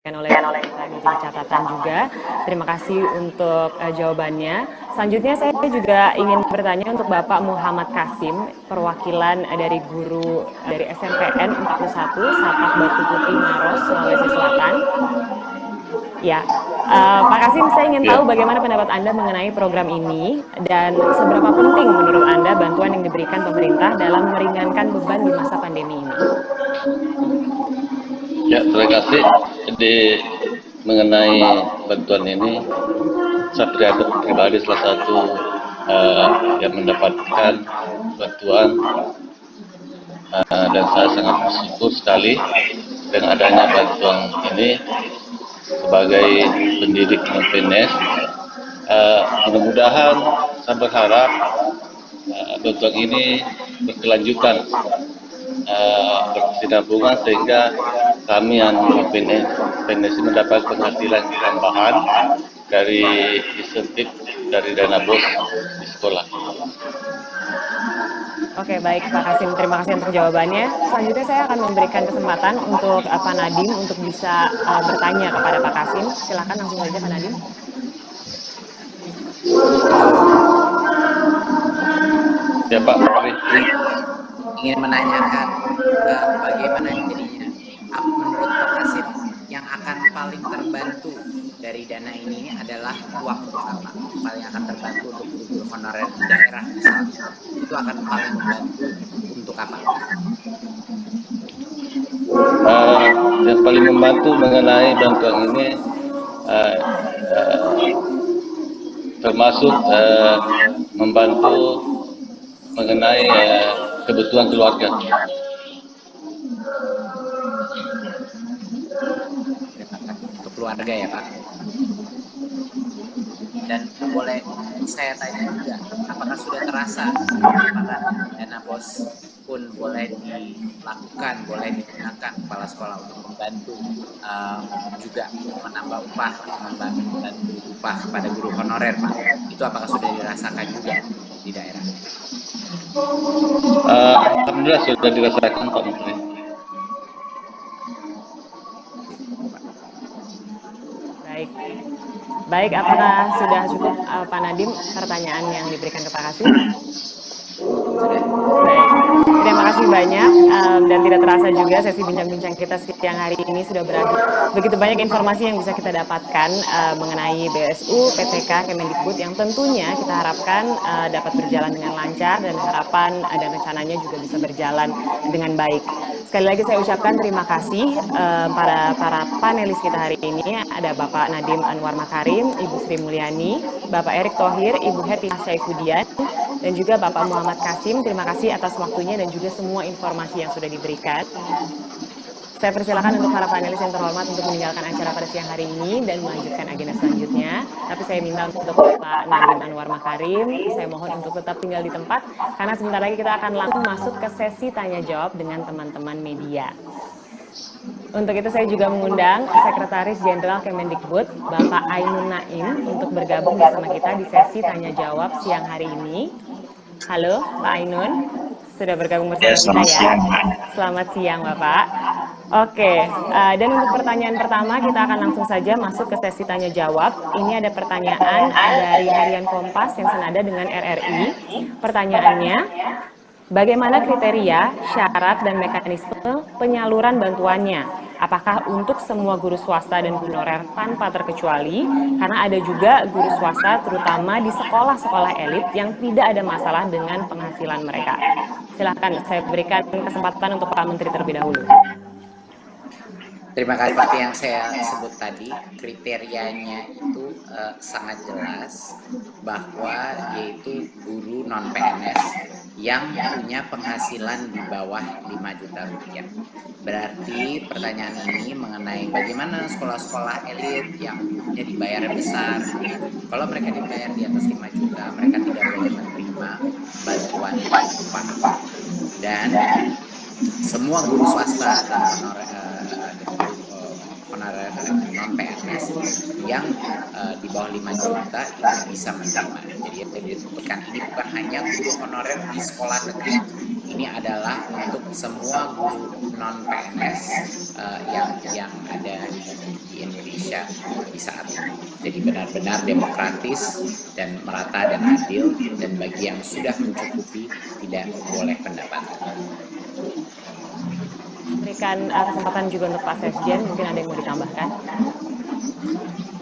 oleh kita menjadi catatan juga. Terima kasih untuk jawabannya. Selanjutnya saya juga ingin bertanya untuk Bapak Muhammad Kasim, perwakilan dari guru dari SMPN 41 Sapak Batu Putih Maros, Sulawesi Selatan. Ya, Pak Kasim, saya ingin tahu bagaimana pendapat Anda mengenai program ini dan seberapa penting menurut Anda bantuan yang diberikan pemerintah dalam meringankan beban di masa pandemi ini. Ya, terima kasih. Jadi mengenai bantuan ini, saya pribadi salah satu yang mendapatkan bantuan dan saya sangat bersyukur sekali dengan adanya bantuan ini sebagai pendidik non-PNS. Mudah-mudahan saya berharap bantuan ini berkelanjutan, berkesinambungan sehingga kami yang PNS mendapat penghasilan tambahan dari insentif dari dana bos di sekolah. Oke, baik Pak Kasim, terima kasih untuk jawabannya. Selanjutnya saya akan memberikan kesempatan untuk Pak Nadim untuk bisa bertanya kepada Pak Kasim. Silakan langsung saja Pak Nadim. Ya Pak, ingin menanyakan bagaimana jadinya menurut Pak Kasim yang akan paling terbantu dari dana ini adalah waktu apa? Paling akan terbantu untuk guru-guru honorer di daerah misalnya. Itu akan paling membantu untuk apa? Yang paling membantu mengenai bantuan ini termasuk membantu mengenai kebutuhan keluarga. Untuk keluarga ya Pak. Dan boleh saya tanya juga, apakah sudah terasa apakah dana bos pun boleh dilakukan, boleh digunakan kepala sekolah untuk membantu juga menambah upah, membantu upah pada guru honorer Pak? Itu apakah sudah dirasakan juga di daerah? Alhamdulillah sudah dirasakan Pak Menteri. Baik, apakah sudah cukup Pak Nadim pertanyaan yang diberikan ke Pak Kasim? Baik, terima kasih banyak dan tidak terasa juga sesi bincang-bincang kita siang hari ini sudah berakhir. Begitu banyak informasi yang bisa kita dapatkan mengenai BSU, PTK, Kemendikbud yang tentunya kita harapkan dapat berjalan dengan lancar dan harapan dan rencananya juga bisa berjalan dengan baik. Sekali lagi saya ucapkan terima kasih para panelis kita hari ini. Ada Bapak Nadiem Anwar Makarim, Ibu Sri Mulyani, Bapak Erick Thohir, Ibu Heti Syaifudian, dan juga Bapak Muhammad Kasim. Terima kasih atas waktunya dan juga semua informasi yang sudah diberikan. Saya persilakan untuk para panelis yang terhormat untuk meninggalkan acara pada siang hari ini dan melanjutkan agenda selanjutnya. Tapi saya minta untuk Pak Nadiem Anwar Makarim, saya mohon untuk tetap tinggal di tempat, karena sebentar lagi kita akan langsung masuk ke sesi tanya-jawab dengan teman-teman media. Untuk itu saya juga mengundang Sekretaris Jenderal Kemendikbud, Bapak Ainun Naim, untuk bergabung bersama kita di sesi tanya-jawab siang hari ini. Halo Pak Ainun, sudah bergabung bersama kita ya? Selamat siang Bapak. Oke, dan untuk pertanyaan pertama kita akan langsung saja masuk ke sesi tanya jawab. Ini ada pertanyaan dari Harian Kompas yang senada dengan RRI. Pertanyaannya, bagaimana kriteria, syarat, dan mekanisme penyaluran bantuannya? Apakah untuk semua guru swasta dan honorer tanpa terkecuali? Karena ada juga guru swasta terutama di sekolah-sekolah elit yang tidak ada masalah dengan penghasilan mereka. Silakan saya berikan kesempatan untuk Pak Menteri terlebih dahulu. Terima kasih. Seperti yang saya sebut tadi, kriterianya itu sangat jelas bahwa yaitu guru non-PNS yang punya penghasilan di bawah 5 juta rupiah. Berarti pertanyaan ini mengenai bagaimana sekolah-sekolah elit yang umumnya dibayar besar. Kalau mereka dibayar di atas 5 juta, mereka tidak boleh menerima bantuan upah. Dan semua guru swasta dan honorer non PNS yang di bawah 5 juta itu bisa menerima. Jadi ditentukan ini bukan hanya guru honorer di sekolah negeri. Ini adalah untuk semua guru non PNS yang ada di Indonesia di saat ini. Jadi benar-benar demokratis dan merata dan adil, dan bagi yang sudah mencukupi tidak boleh pendapatan. Berikan kesempatan juga untuk Pak Sekjen, mungkin ada yang mau ditambahkan.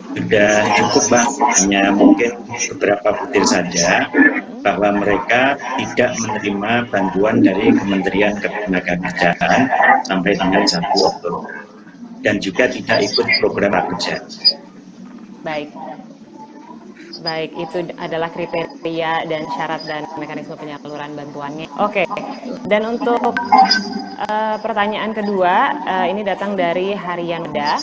Sudah cukup, Mbak, hanya mungkin beberapa butir saja bahwa mereka tidak menerima bantuan dari Kementerian Ketenagakerjaan sampai dengan 1 Oktober dan juga tidak ikut program prakerja. Baik, itu adalah kriteria dan syarat dan mekanisme penyaluran bantuannya. Oke, dan untuk pertanyaan kedua, ini datang dari Haryanda.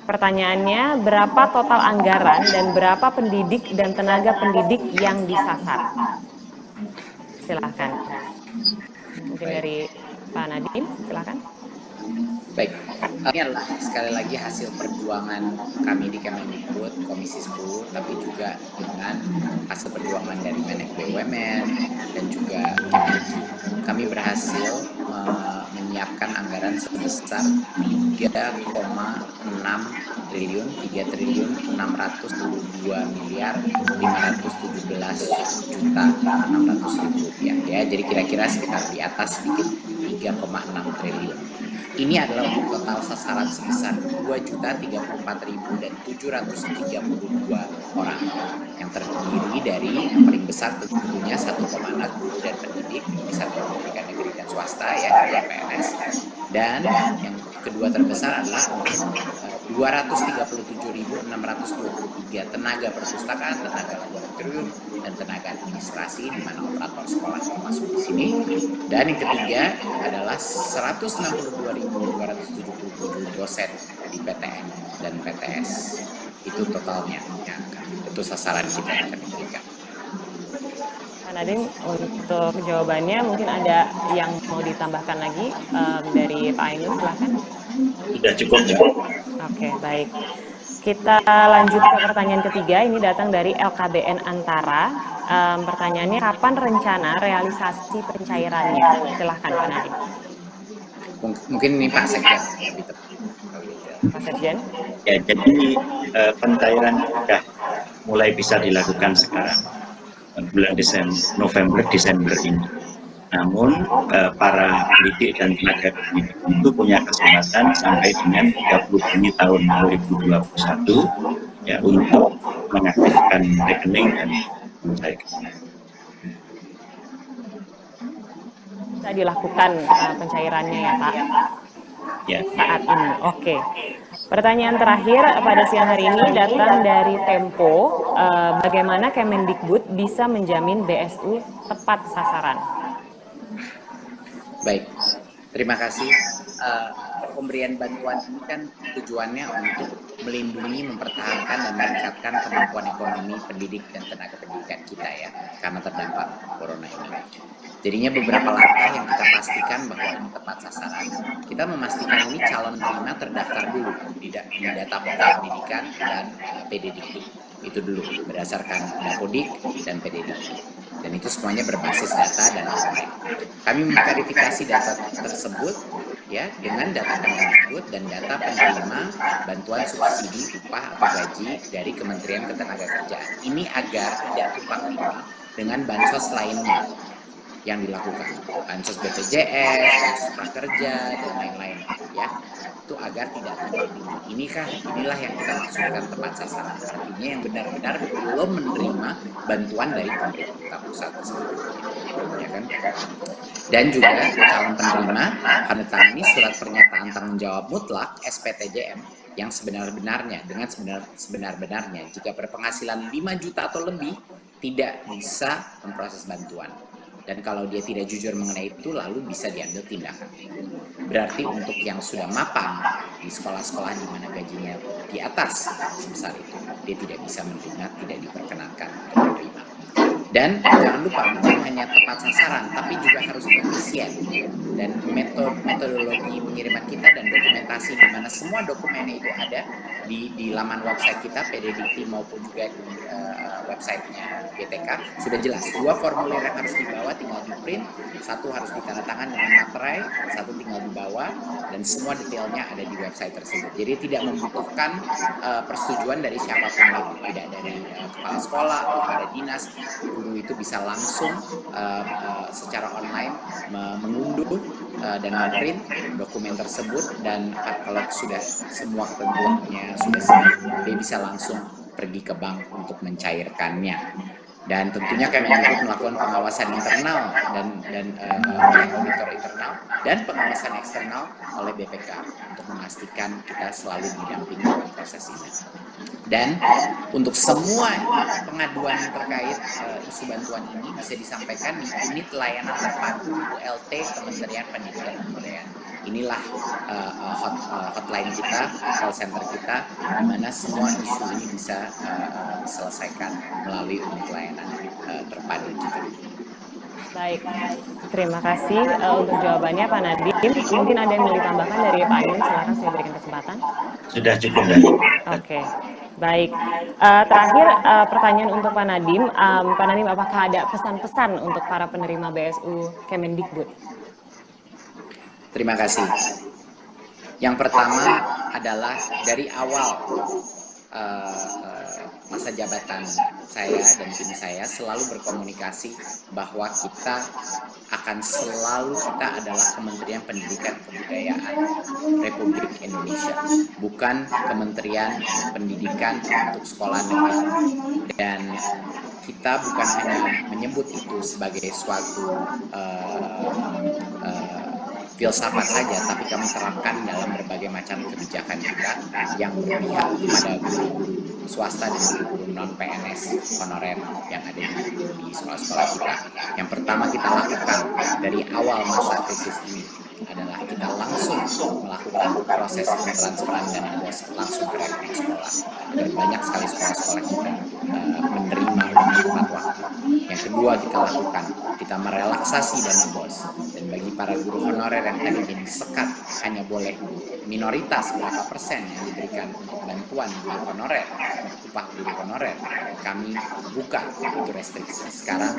Pertanyaannya, berapa total anggaran dan berapa pendidik dan tenaga pendidik yang disasar? Silakan. Mungkin dari Pak Nadiem, silakan. Baik, ini adalah sekali lagi hasil perjuangan kami di Kemendikbud Komisi 10, tapi juga dengan hasil perjuangan dari Menek BUMN dan juga Kemenq. Kami berhasil menyiapkan anggaran sebesar 3,6 triliun, 3.517.517.600.000 rupiah ya. Jadi kira-kira sekitar di atas sedikit 3,6 triliun. Ini adalah untuk total sasaran sebesar 2.034.732 orang, yang terdiri dari yang paling besar tentunya 1,6 guru dan pendidik di satuan pendidikan negeri dan swasta ya, PNS, dan yang kedua terbesar adalah untuk 237.623 tenaga perpustakaan, tenaga laboratorium, dan tenaga administrasi, di mana operator sekolah termasuk di sini. Dan yang ketiga adalah 162.277 dosen di PTN dan PTS. Itu totalnya, ya, itu sasaran kita yang akan diberikan. Pak Nadiem, untuk jawabannya mungkin ada yang mau ditambahkan lagi dari Pak Ainun, silahkan. Sudah cukup, ya. Oke, baik. Kita lanjut ke pertanyaan ketiga, ini datang dari LKBN Antara. Pertanyaannya, kapan rencana realisasi pencairannya? Silahkan Pak Nadiem. Mungkin ini Pak Sekjen. Pak Sekjen. Ya, jadi pencairan sudah mulai bisa dilakukan sekarang, bulan November, Desember ini. Namun para pendidik dan tenaga pendidik itu punya kesempatan sampai dengan 30 Juni tahun 2021 ya untuk mengaktifkan rekening dan mencairkan. Bisa dilakukan pencairannya ya Pak? Ya. Saat ini, oke. Pertanyaan terakhir pada siang hari ini datang dari Tempo. Bagaimana Kemendikbud bisa menjamin BSU tepat sasaran? Baik, terima kasih. Pemberian bantuan ini kan tujuannya untuk melindungi, mempertahankan, dan meningkatkan kemampuan ekonomi pendidik dan tenaga pendidikan kita ya, karena terdampak corona ini. Jadinya beberapa langkah yang kita pastikan bahwa ini tepat sasaran. Kita memastikan ini calon penerima terdaftar dulu di data pokok pendidikan dan PDDikti. Itu dulu berdasarkan Dapodik dan PDDikti. Dan itu semuanya berbasis data dan online. Kami memverifikasi data tersebut ya dengan data Kemendikbud dan data penerima bantuan subsidi upah atau gaji dari Kementerian Ketenagakerjaan. Ini agar tidak tumpang tindih dengan bansos lainnya yang dilakukan, bansos BPJS, bansos prakerja, dan lain-lain ya, itu agar tidak tumpang tindih. Inilah yang kita maksudkan tepat sasaran, artinya yang benar-benar belum menerima bantuan dari pemerintah pusat ya kan. Dan juga calon penerima harus menandatangani surat pernyataan tanggung jawab mutlak SPTJM yang sebenar-benarnya, dengan sebenar-benarnya jika berpenghasilan 5 juta atau lebih tidak bisa memproses bantuan. Dan kalau dia tidak jujur mengenai itu, lalu bisa diambil tindakan. Berarti untuk yang sudah mapan di sekolah-sekolah di mana gajinya di atas sebesar itu, dia tidak bisa menerima, tidak diperkenankan untuk menerima. Dan jangan lupa, bukan hanya tepat sasaran, tapi juga harus efisien. Dan metodologi pengiriman kita dan dokumentasi di mana semua dokumennya itu ada di laman website kita PDDikti maupun juga di websitenya GTK sudah jelas 2 formulir yang harus dibawa, tinggal di print, 1 harus ditandatangan dengan materai, 1 tinggal dibawa, dan semua detailnya ada di website tersebut. Jadi tidak membutuhkan persetujuan dari siapapun lagi, tidak dari kepala sekolah atau kepada dinas. Guru itu bisa langsung secara online mengunduh dan memprint dokumen tersebut, dan kalau sudah semua ketentuannya sudah siap, dia bisa langsung pergi ke bank untuk mencairkannya. Dan tentunya Kemendikbud melakukan pengawasan internal dan oleh auditor internal dan pengawasan eksternal oleh BPK untuk memastikan kita selalu didampingi dalam proses ini. Dan untuk semua pengaduan terkait isu bantuan ini bisa disampaikan di unit layanan terpadu ULT Kementerian Pendidikan dan Kebudayaan. Inilah hotline kita, call center kita, di mana semua isu ini bisa diselesaikan melalui unit layanan terpadu kita. Baik, terima kasih untuk jawabannya Pak Nadiem. Mungkin ada yang mau ditambahkan dari Pak Aiman, silakan saya berikan kesempatan. Sudah cukup ya. Oke, baik. Terakhir pertanyaan untuk Pak Nadiem. Pak Nadiem, apakah ada pesan-pesan untuk para penerima BSU Kemendikbud? Terima kasih. Yang pertama adalah dari awal masa jabatan saya dan tim saya selalu berkomunikasi bahwa kita adalah Kementerian Pendidikan Kebudayaan Republik Indonesia, bukan Kementerian Pendidikan untuk sekolah negeri. Dan kita bukan hanya menyebut itu sebagai suatu filsafat saja, tapi kami terapkan dalam berbagai macam kebijakan kita yang berpihak kepada guru-guru swasta dan guru-guru non-PNS honorer yang ada di sekolah-sekolah kita. Yang pertama kita lakukan dari awal masa krisis ini adalah kita langsung melakukan proses pentransferan dana BOS langsung ke rekening sekolah, agar banyak sekali sekolah-sekolah kita menerima tepat waktu. Yang kedua kita lakukan, kita merelaksasi dana BOS, dan bagi para guru honorer yang tadinya disekat hanya boleh minoritas berapa persen yang diberikan untuk bantuan guru honorer, untuk upah guru honorer, kami buka itu restriksi. Sekarang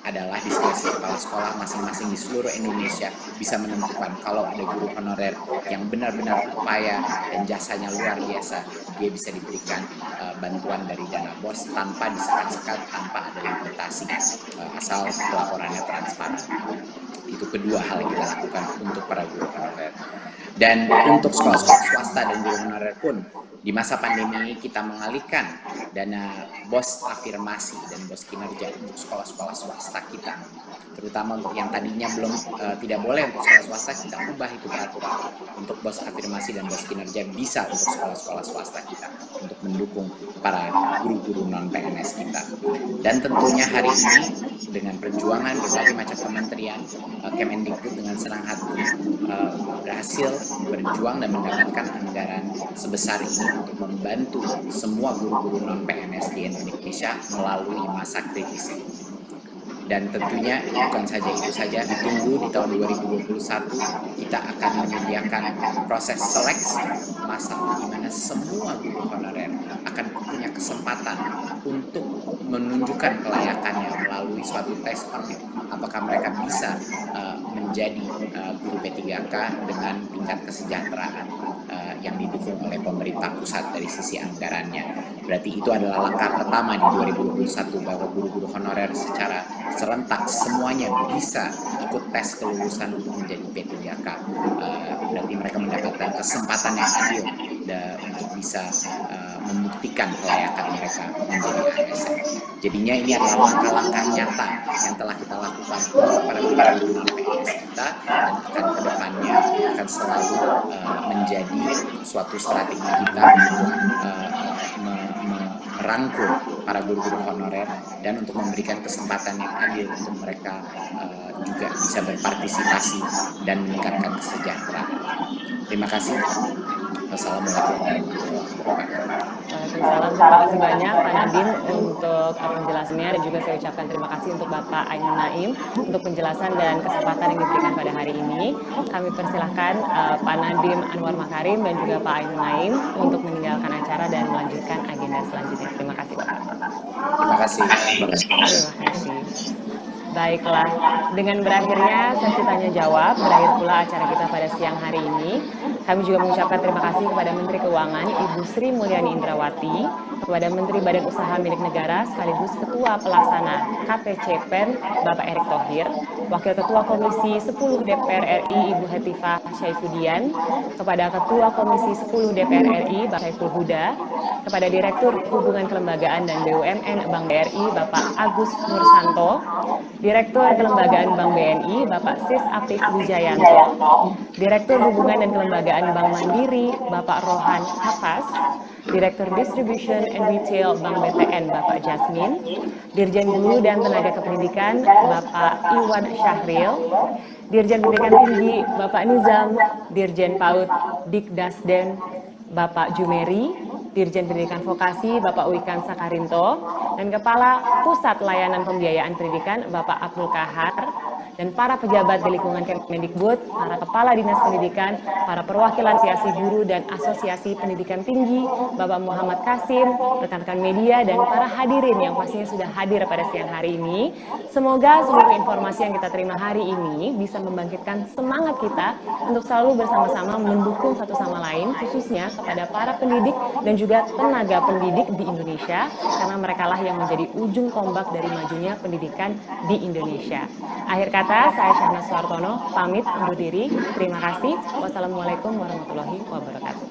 adalah diskresi kepala sekolah masing-masing di seluruh Indonesia bisa menentukan kalau ada guru honorer yang benar-benar upaya dan jasanya luar biasa, dia bisa diberikan bantuan dari dana BOS tanpa disekat-sekat, tanpa ada limitasi, asal pelaporannya transparan. Itu kedua hal yang kita lakukan untuk para guru honorer. Dan untuk sekolah-sekolah swasta dan guru honorer pun, di masa pandemi ini kita mengalihkan dana BOS afirmasi dan BOS kinerja untuk sekolah-sekolah swasta kita, terutama untuk yang tadinya tidak boleh untuk sekolah swasta, kita ubah itu peraturan untuk BOS afirmasi dan BOS kinerja bisa untuk sekolah-sekolah swasta kita untuk mendukung para guru-guru non-PNS kita. Dan tentunya hari ini dengan perjuangan berbagai macam kementerian, Kemendikbud dengan senang hati berhasil berjuang dan mendapatkan anggaran sebesar ini untuk membantu semua guru-guru non-PNS di Indonesia melalui masa kritis ini. Dan tentunya bukan saja itu saja, ditunggu di tahun 2021 kita akan menyediakan proses seleksi massal di mana semua guru honorer akan punya kesempatan untuk menunjukkan kelayakannya melalui suatu tes audit, apakah mereka bisa menjadi guru P3K dengan tingkat kesejahteraan yang didukung oleh pemerintah pusat dari sisi anggarannya. Berarti itu adalah langkah pertama di 2021 bahwa guru-guru honorer secara serentak semuanya bisa ikut tes kelulusan untuk menjadi P3K. Berarti mereka mendapatkan kesempatan yang adil untuk bisa membuktikan kelayakan mereka menjadi ASN. Jadinya ini adalah langkah-langkah nyata yang telah kita lakukan untuk para guru non-PNS kita, dan akan kedepannya akan selalu menjadi suatu strategi kita untuk merangkul para guru-guru honorer dan untuk memberikan kesempatan yang adil untuk mereka juga bisa berpartisipasi dan meningkatkan kesejahteraan. Terima kasih. Wassalamualaikum warahmatullahi wabarakatuh. Waalaikumsalam, terima kasih banyak Pak Nadiem untuk penjelasannya, dan juga saya ucapkan terima kasih untuk Bapak Ainun Naim untuk penjelasan dan kesempatan yang diberikan pada hari ini. Kami persilahkan Pak Nadiem Anwar Makarim dan juga Pak Ainun Naim untuk meninggalkan melanjutkan agenda selanjutnya. Terima kasih Bapak. Terima kasih. Terima kasih. Baiklah, dengan berakhirnya sesi tanya jawab, berakhir pula acara kita pada siang hari ini. Kami juga mengucapkan terima kasih kepada Menteri Keuangan Ibu Sri Mulyani Indrawati, kepada Menteri Badan Usaha Milik Negara sekaligus Ketua Pelaksana KPCPEN Bapak Erick Thohir, Wakil Ketua Komisi 10 DPR RI Ibu Hetifah Syaifudian, kepada Ketua Komisi 10 DPR RI Bapak Saiful Huda, kepada Direktur Hubungan Kelembagaan dan BUMN Bank BRI Bapak Agus Nursanto, Direktur Kelembagaan Bank BNI Bapak Sis Apik Wijayanto, Direktur Hubungan dan Kelembagaan Bank Mandiri Bapak Rohan Hafaz, Direktur Distribution and Retail Bank BTN Bapak Jasmine, Dirjen Guru dan Tenaga Kependidikan Bapak Iwan Syahril, Dirjen Pendidikan Tinggi Bapak Nizam, Dirjen PAUD Dikdasden Bapak Jumeri, Dirjen Pendidikan Vokasi Bapak Wikan Sakarinto, dan Kepala Pusat Layanan Pembiayaan Pendidikan Bapak Abdul Kahar, dan para pejabat di lingkungan Kemendikbud, para kepala dinas pendidikan, para perwakilan asosiasi guru dan asosiasi pendidikan tinggi, Bapak Muhammad Kasim, rekan-rekan media, dan para hadirin yang pastinya sudah hadir pada siang hari ini. Semoga seluruh informasi yang kita terima hari ini bisa membangkitkan semangat kita untuk selalu bersama-sama mendukung satu sama lain, khususnya kepada para pendidik dan juga tenaga pendidik di Indonesia, karena merekalah yang menjadi ujung tombak dari majunya pendidikan di Indonesia. Akhir kata, saya Syahna Suartono pamit undur diri. Terima kasih. Wassalamualaikum warahmatullahi wabarakatuh.